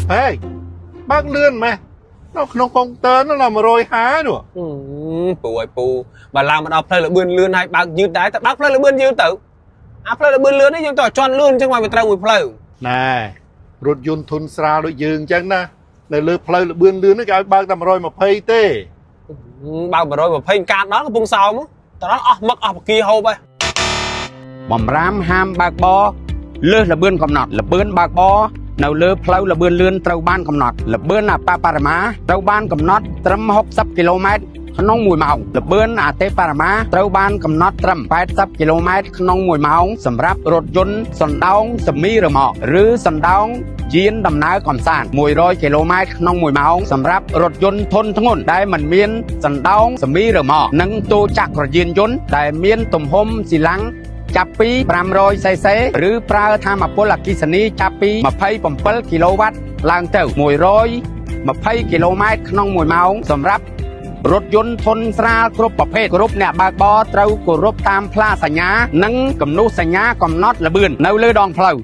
เฮ้ยบ้านเลื่อนไหมnó không công tơ nó làm rồi há nữaปูไอ้ปูbà làm mà đọc play là bươn lươn này bácยืดได้แต่bác play là bươnยืดtự play là bươn lươn đấy nhưng tỏ tròn lươn chứ ngoài bị trao mùi play nè rốt yun thun sra đôi dường chân na để lừa play là bươn lươn nó cái bác làm rồi mà pay tê bao mà rồi mà pay cạn đó là bung sao mà tao nói mất kia hô bay បំរាមហាមបើកបរលើសល្បឿនកំណត់ល្បឿនបើកបរនៅលើផ្លូវល្បឿនលឿនត្រូវបានកំណត់ល្បឿនអបបរមាត្រូវបានកំណត់ត្រឹម60គីឡូម៉ែត្រក្នុង1ម៉ោងល្បឿនអតិបរមាត្រូវបានកំណត់ត្រឹម80គីឡូម៉ែត្រក្នុង1ម៉ោងសម្រាប់រថយន្តសណ្ដោងសេមីរ៉ឺម៉កឬសណ្ដោងយានដំណើរកំសាន្ត100គីឡូម៉ែត្រក្នុង1ម៉ោងសម្រាប់រថយន្តធុនធ្ងន់ដែលមិនមានសណ្ដោងសេមីរ៉ឺម៉កនិងតូចក្រយានយន្តដែលមានទំហំស៊ីឡាំងចាប់ពី 500cc ឬប្រើថាមពលអគ្គិសនីចាប់ពី 27 គីឡូវ៉ាត់ឡើងទៅ 120 គីឡូម៉ែត្រក្នុង1ម៉ោងសម្រាប់រថយន្តធុនស្រាលគ្រប់ប្រភេទគ្រប់អ្នកបើកបរត្រូវគោរពតាមផ្លាកសញ្ញានិងគំនូសសញ្ញាកំណត់ល្បឿននៅលើដងផ្លូវ